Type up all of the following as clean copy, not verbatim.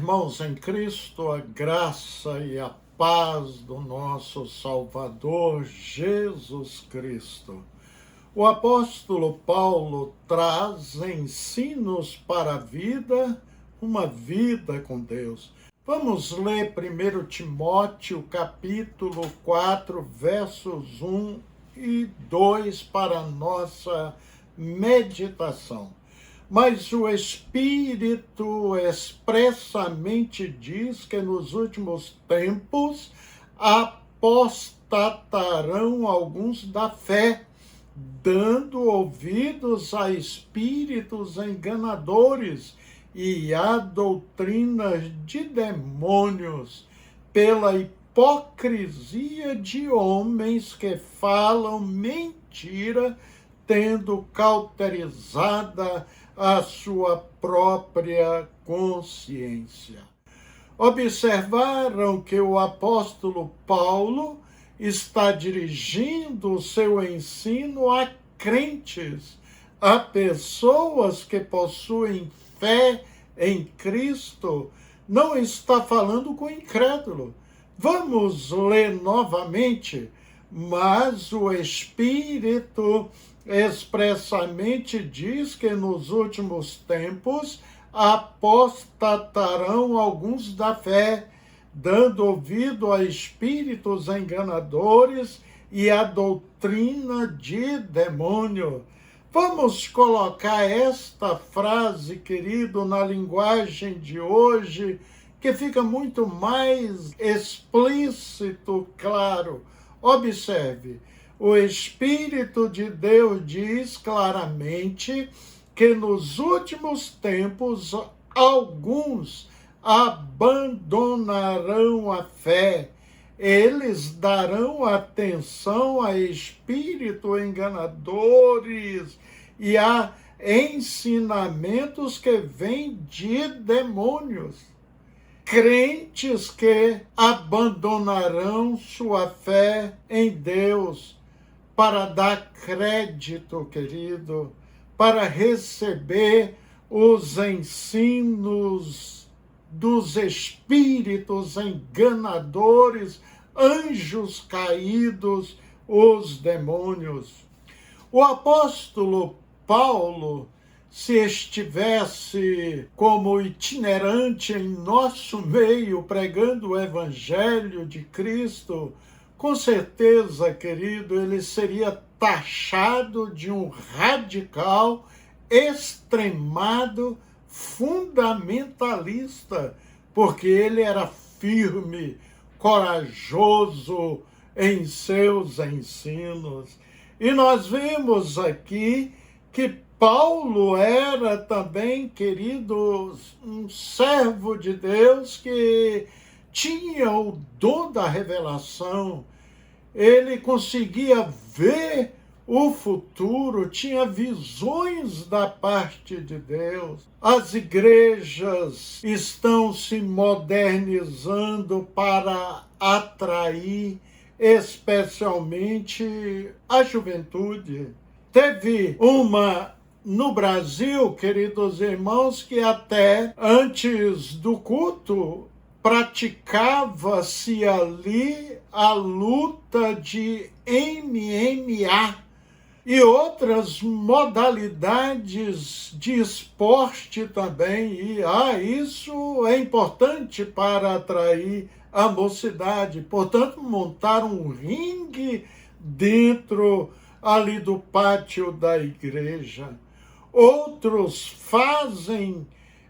irmãos em Cristo, a graça e a paz do nosso Salvador Jesus Cristo. O apóstolo Paulo traz ensinos para a vida, uma vida com Deus. Vamos ler 1 Timóteo, capítulo 4, versos 1 e 2 para a nossa meditação. Mas o Espírito expressamente diz que nos últimos tempos apostatarão alguns da fé, dando ouvidos a espíritos enganadores e a doutrinas de demônios, pela hipocrisia de homens que falam mentira, tendo cauterizada a sua própria consciência. Observaram que o apóstolo Paulo está dirigindo o seu ensino a crentes, a pessoas que possuem fé em Cristo. Não está falando com incrédulo. Vamos ler novamente. Mas o Espírito expressamente diz que nos últimos tempos apostatarão alguns da fé, dando ouvido a espíritos enganadores e a doutrina de demônio. Vamos colocar esta frase, querido, na linguagem de hoje, que fica muito mais explícito, claro. Observe, o Espírito de Deus diz claramente que nos últimos tempos alguns abandonarão a fé. Eles darão atenção a espíritos enganadores e a ensinamentos que vêm de demônios. Crentes que abandonarão sua fé em Deus para dar crédito, querido, para receber os ensinos dos espíritos enganadores, anjos caídos, os demônios. O apóstolo Paulo, se estivesse como itinerante em nosso meio, pregando o Evangelho de Cristo, com certeza, querido, ele seria taxado de um radical, extremado, fundamentalista, porque ele era firme, corajoso em seus ensinos. E nós vemos aqui que Paulo era também, queridos, um servo de Deus que tinha o dom da revelação. Ele conseguia ver o futuro, tinha visões da parte de Deus. As igrejas estão se modernizando para atrair especialmente a juventude. Teve uma no Brasil, queridos irmãos, que até antes do culto praticava-se ali a luta de MMA e outras modalidades de esporte também. E isso é importante para atrair a mocidade. Portanto, montar um ringue dentro ali do pátio da igreja. Outros fazem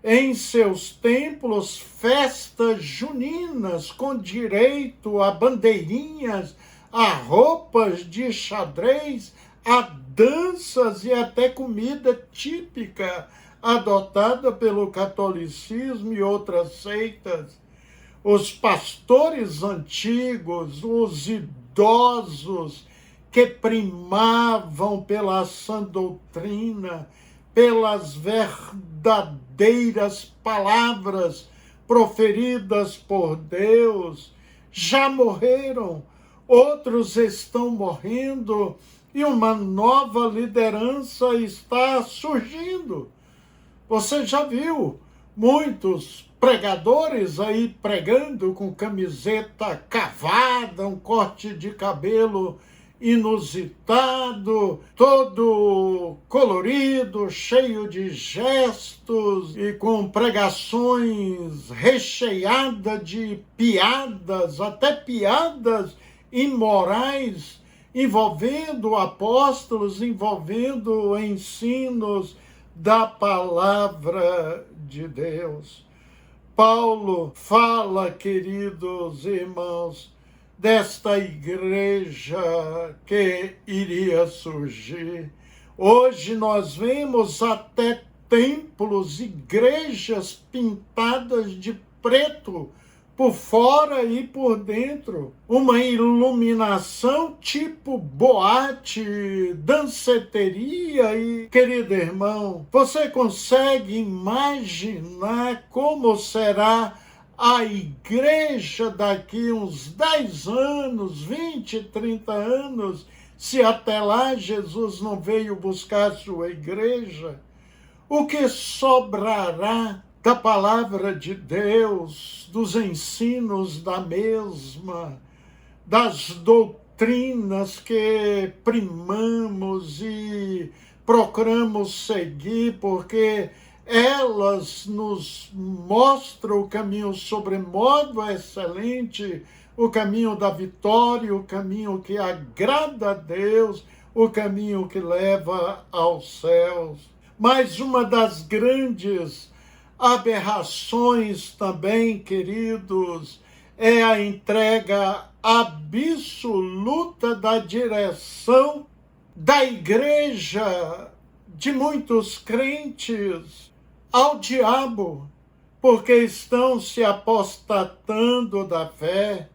em seus templos festas juninas com direito a bandeirinhas, a roupas de xadrez, a danças e até comida típica adotada pelo catolicismo e outras seitas. Os pastores antigos, os idosos que primavam pela sã doutrina, pelas verdadeiras palavras proferidas por Deus, já morreram, outros estão morrendo e uma nova liderança está surgindo. Você já viu muitos pregadores aí pregando com camiseta cavada, um corte de cabelo inusitado, todo colorido, cheio de gestos e com pregações recheadas de piadas, até piadas imorais, envolvendo apóstolos, envolvendo ensinos da palavra de Deus. Paulo fala, queridos irmãos, desta igreja que iria surgir. Hoje nós vemos até templos, igrejas pintadas de preto, por fora e por dentro. Uma iluminação tipo boate, danceteria e, querido irmão, você consegue imaginar como será a igreja daqui uns 10 anos, 20, 30 anos, se até lá Jesus não veio buscar a sua igreja? O que sobrará da palavra de Deus, dos ensinos da mesma, das doutrinas que primamos e procuramos seguir, porque elas nos mostram o caminho sobremodo excelente, o caminho da vitória, o caminho que agrada a Deus, o caminho que leva aos céus. Mas uma das grandes aberrações também, queridos, é a entrega absoluta da direção da igreja, de muitos crentes, ao diabo, porque estão se apostatando da fé,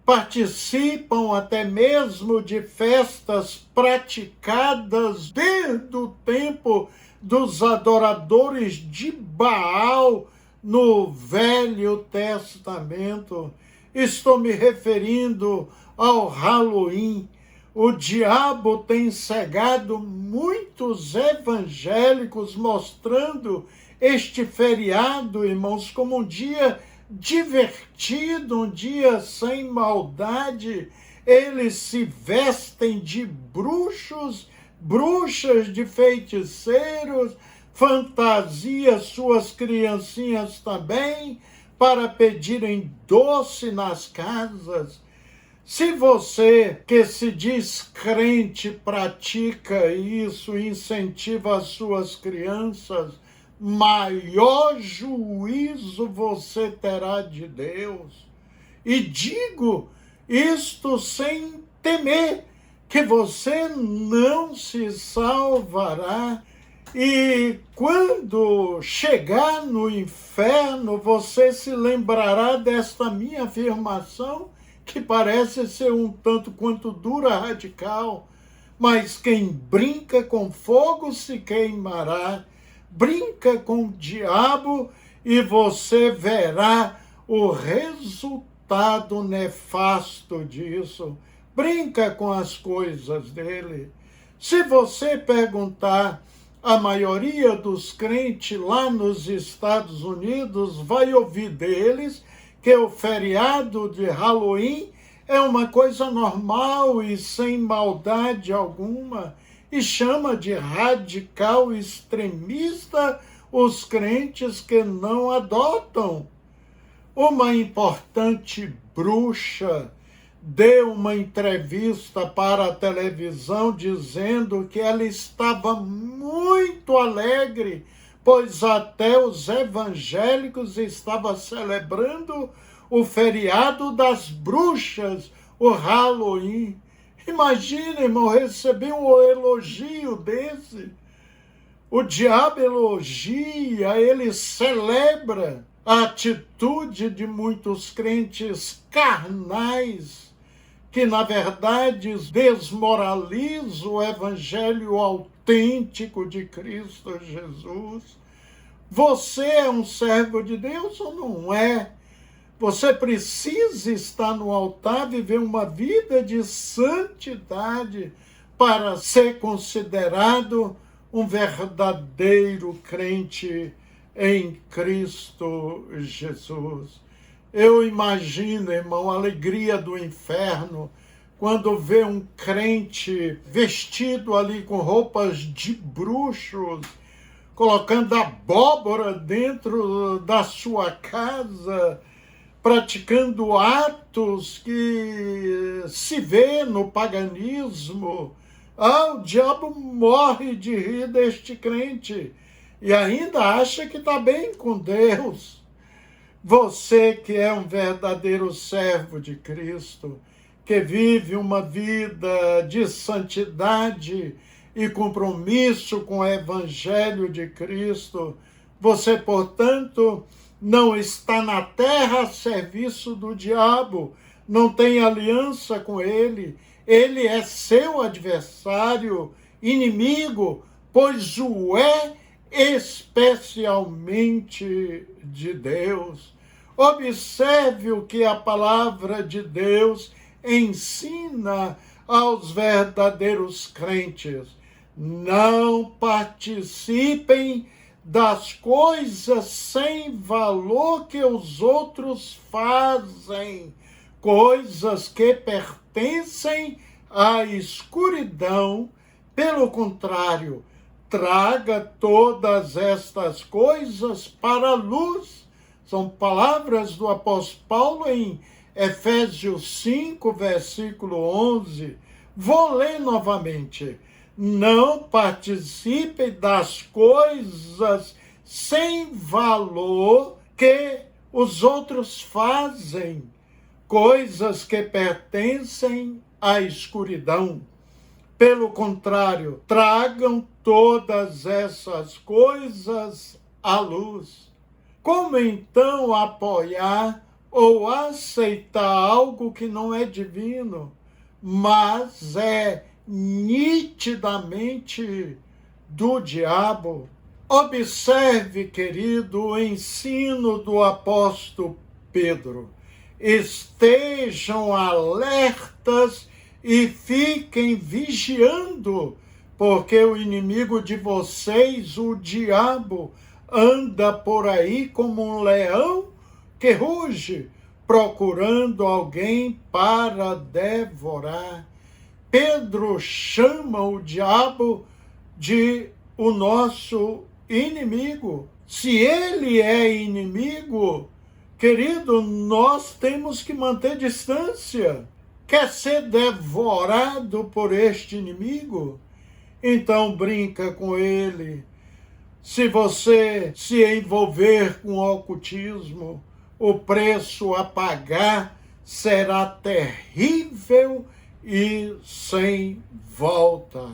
participam até mesmo de festas praticadas desde o tempo dos adoradores de Baal no Velho Testamento. Estou me referindo ao Halloween. O diabo tem cegado muitos evangélicos, mostrando este feriado, irmãos, como um dia divertido, um dia sem maldade. Eles se vestem de bruxos, bruxas, de feiticeiros, fantasia suas criancinhas também, para pedirem doce nas casas. Se você, que se diz crente, pratica isso, incentiva as suas crianças, maior juízo você terá de Deus. E digo isto sem temer, que você não se salvará. E quando chegar no inferno, você se lembrará desta minha afirmação, que parece ser um tanto quanto dura, radical, mas quem brinca com fogo se queimará. Brinca com o diabo e você verá o resultado nefasto disso. Brinca com as coisas dele. Se você perguntar, a maioria dos crentes lá nos Estados Unidos vai ouvir deles que o feriado de Halloween é uma coisa normal e sem maldade alguma, e chama de radical extremista os crentes que não adotam. Uma importante bruxa deu uma entrevista para a televisão dizendo que ela estava muito alegre, pois até os evangélicos estavam celebrando o feriado das bruxas, o Halloween. Imagina, irmão, receber um elogio desse. O diabo elogia, ele celebra a atitude de muitos crentes carnais, que na verdade desmoralizam o evangelho autêntico de Cristo Jesus. Você é um servo de Deus ou não é? Você precisa estar no altar, viver uma vida de santidade para ser considerado um verdadeiro crente em Cristo Jesus. Eu imagino, irmão, a alegria do inferno quando vê um crente vestido ali com roupas de bruxos, colocando abóbora dentro da sua casa, praticando atos que se vê no paganismo. O diabo morre de rir deste crente e ainda acha que está bem com Deus. Você que é um verdadeiro servo de Cristo, que vive uma vida de santidade e compromisso com o Evangelho de Cristo, você, portanto, não está na terra a serviço do diabo, não tem aliança com ele é seu adversário, inimigo, pois o é especialmente de Deus. Observe o que a palavra de Deus ensina aos verdadeiros crentes. Não participem das coisas sem valor que os outros fazem, coisas que pertencem à escuridão. Pelo contrário, traga todas estas coisas para a luz. São palavras do apóstolo Paulo em Efésios 5, versículo 11. Vou ler novamente. Não participem das coisas sem valor que os outros fazem, coisas que pertencem à escuridão. Pelo contrário, tragam todas essas coisas à luz. Como então apoiar ou aceitar algo que não é divino, mas é nitidamente do diabo? Observe, querido, o ensino do apóstolo Pedro. Estejam alertas e fiquem vigiando, porque o inimigo de vocês, o diabo, anda por aí como um leão que ruge, procurando alguém para devorar. Pedro chama o diabo de o nosso inimigo. Se ele é inimigo, querido, nós temos que manter distância. Quer ser devorado por este inimigo? Então brinca com ele. Se você se envolver com o ocultismo, o preço a pagar será terrível e sem volta.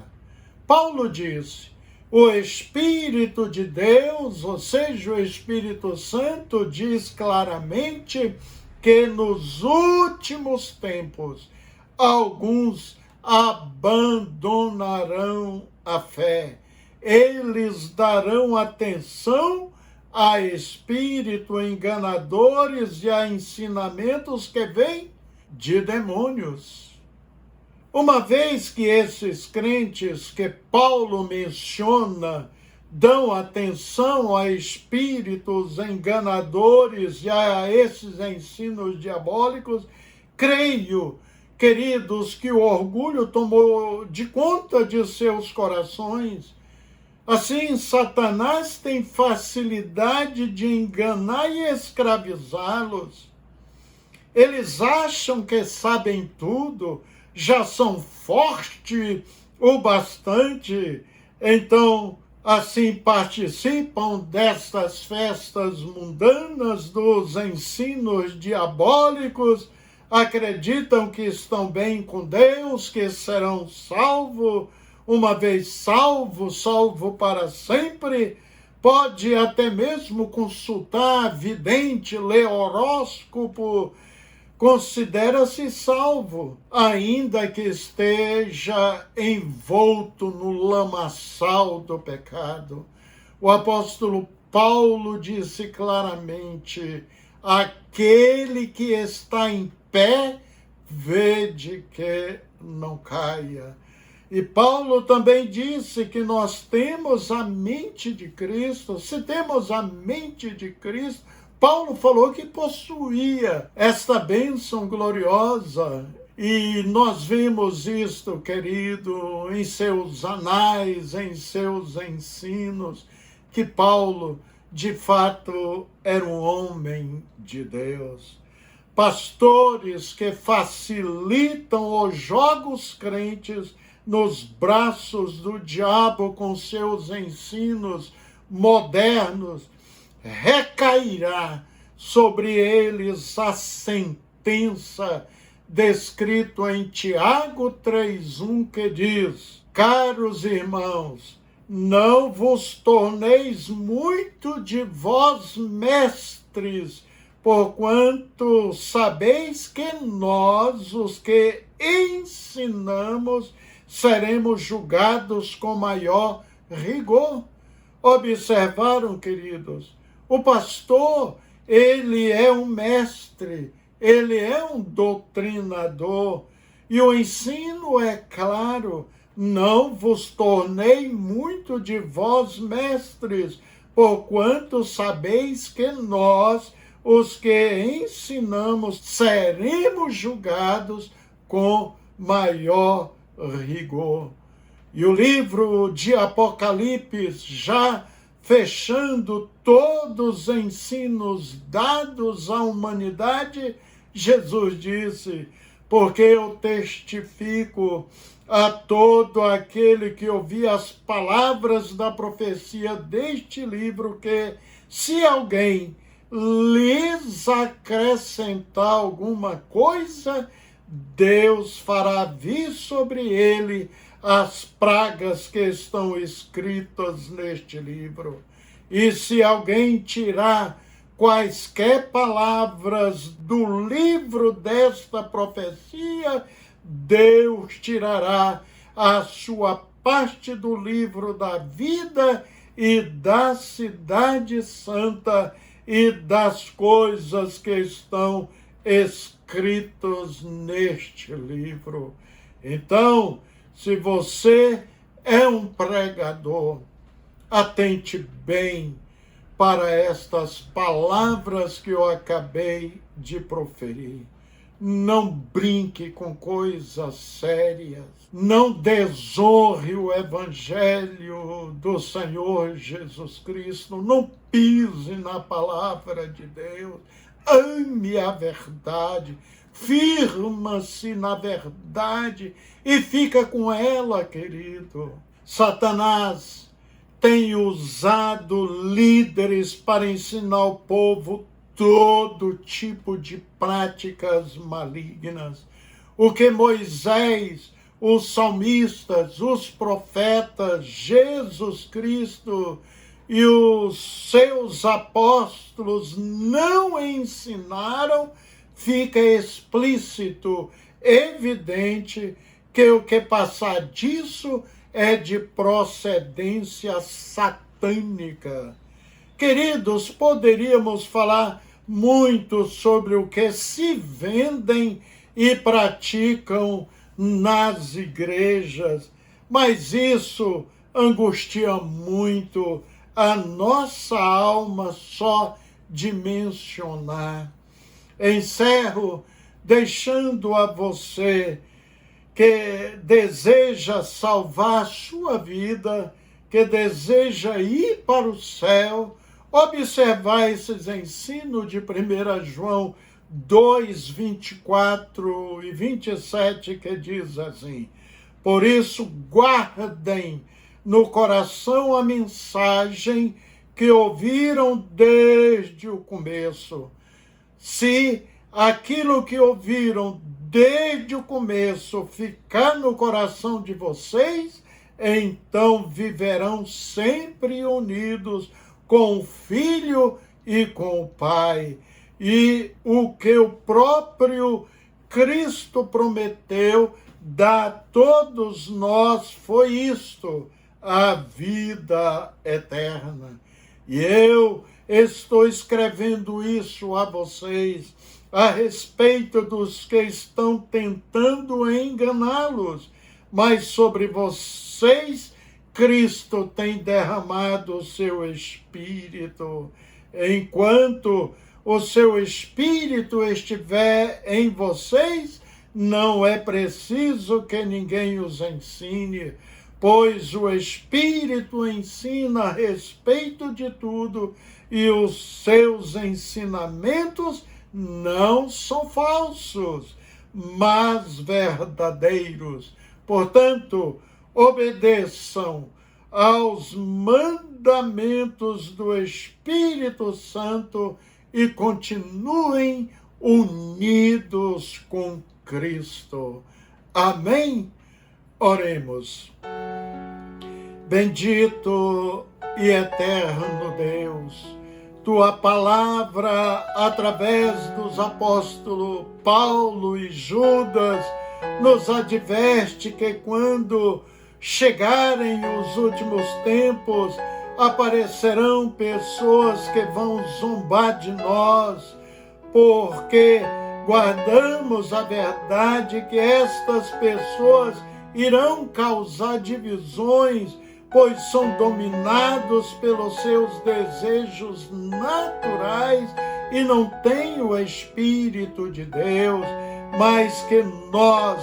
Paulo disse: o Espírito de Deus, ou seja, o Espírito Santo, diz claramente que nos últimos tempos alguns abandonarão a fé. Eles darão atenção a espíritos enganadores e a ensinamentos que vêm de demônios. Uma vez que esses crentes que Paulo menciona dão atenção a espíritos enganadores e a esses ensinos diabólicos, creio, queridos, que o orgulho tomou de conta de seus corações. Assim, Satanás tem facilidade de enganar e escravizá-los. Eles acham que sabem tudo, já são fortes o bastante, então, assim, participam destas festas mundanas, dos ensinos diabólicos, acreditam que estão bem com Deus, que serão salvos. Uma vez salvo, salvo para sempre, pode até mesmo consultar vidente, ler horóscopo, considera-se salvo, ainda que esteja envolto no lamaçal do pecado. O apóstolo Paulo disse claramente: aquele que está em pé, vede que não caia. E Paulo também disse que nós temos a mente de Cristo. Se temos a mente de Cristo, Paulo falou que possuía esta bênção gloriosa. E nós vimos isto, querido, em seus anais, em seus ensinos, que Paulo, de fato, era um homem de Deus. Pastores que facilitam ou jogam os crentes nos braços do diabo com seus ensinos modernos, recairá sobre eles a sentença descrito em Tiago 3:1, que diz: caros irmãos, não vos torneis muito de vós mestres, porquanto sabeis que nós, os que ensinamos, seremos julgados com maior rigor. Observaram, queridos? O pastor, ele é um mestre, ele é um doutrinador, e o ensino é claro: não vos tornei muito de vós mestres, porquanto sabeis que nós, os que ensinamos, seremos julgados com maior rigor. E o livro de Apocalipse, já fechando todos os ensinos dados à humanidade, Jesus disse: porque eu testifico a todo aquele que ouvir as palavras da profecia deste livro, que se alguém lhes acrescentar alguma coisa, Deus fará vir sobre ele as pragas que estão escritas neste livro. E se alguém tirar quaisquer palavras do livro desta profecia, Deus tirará a sua parte do livro da vida e da cidade santa e das coisas que estão escritas neste livro. Então, se você é um pregador, atente bem para estas palavras que eu acabei de proferir. Não brinque com coisas sérias. Não desonre o Evangelho do Senhor Jesus Cristo. Não pise na palavra de Deus. Ame a verdade. Firma-se na verdade e fica com ela, querido. Satanás tem usado líderes para ensinar o povo todo tipo de práticas malignas. O que Moisés, os salmistas, os profetas, Jesus Cristo e os seus apóstolos não ensinaram, fica explícito, evidente, que o que passar disso é de procedência satânica. Queridos, poderíamos falar muito sobre o que se vendem e praticam nas igrejas, mas isso angustia muito a nossa alma só de mencionar. Encerro deixando a você que deseja salvar a sua vida, que deseja ir para o céu, observar esses ensinos de 1 João 2, 24 e 27, que diz assim: por isso guardem no coração a mensagem que ouviram desde o começo. Se aquilo que ouviram desde o começo ficar no coração de vocês, então viverão sempre unidos com o Filho e com o Pai. E o que o próprio Cristo prometeu dar a todos nós foi isto: a vida eterna. E eu estou escrevendo isso a vocês a respeito dos que estão tentando enganá-los, mas sobre vocês Cristo tem derramado o seu Espírito. Enquanto o seu Espírito estiver em vocês, não é preciso que ninguém os ensine, pois o Espírito ensina a respeito de tudo e os seus ensinamentos não são falsos, mas verdadeiros. Portanto, obedeçam aos mandamentos do Espírito Santo e continuem unidos com Cristo. Amém? Oremos. Bendito e eterno Deus, tua palavra, através dos apóstolos Paulo e Judas, nos adverte que quando chegarem os últimos tempos, aparecerão pessoas que vão zombar de nós, porque guardamos a verdade que estas pessoas irão causar divisões, pois são dominados pelos seus desejos naturais e não têm o Espírito de Deus, mas que nós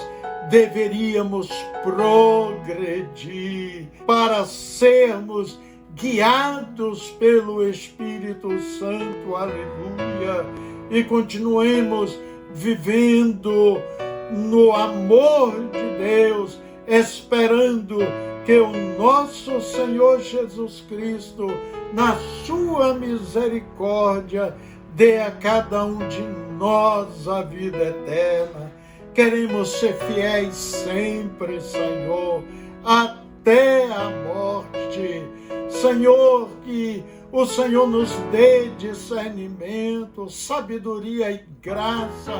deveríamos progredir para sermos guiados pelo Espírito Santo, aleluia, e continuemos vivendo no amor de Deus, esperando que o nosso Senhor Jesus Cristo, na sua misericórdia, dê a cada um de nós a vida eterna. Queremos ser fiéis sempre, Senhor, até a morte. Senhor, que o Senhor nos dê discernimento, sabedoria e graça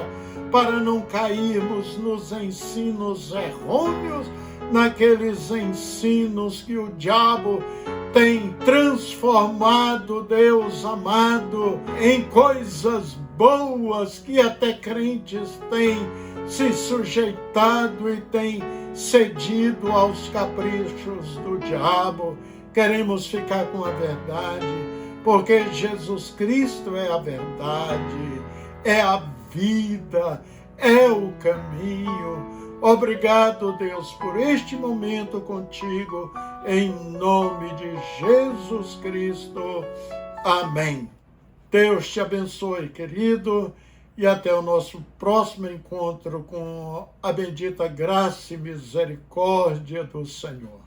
para não cairmos nos ensinos errôneos, naqueles ensinos que o diabo tem transformado, Deus amado, em coisas boas que até crentes têm se sujeitado e têm cedido aos caprichos do diabo. Queremos ficar com a verdade, porque Jesus Cristo é a verdade, é a vida, é o caminho. Obrigado, Deus, por este momento contigo, em nome de Jesus Cristo. Amém. Deus te abençoe, querido, e até o nosso próximo encontro com a bendita graça e misericórdia do Senhor.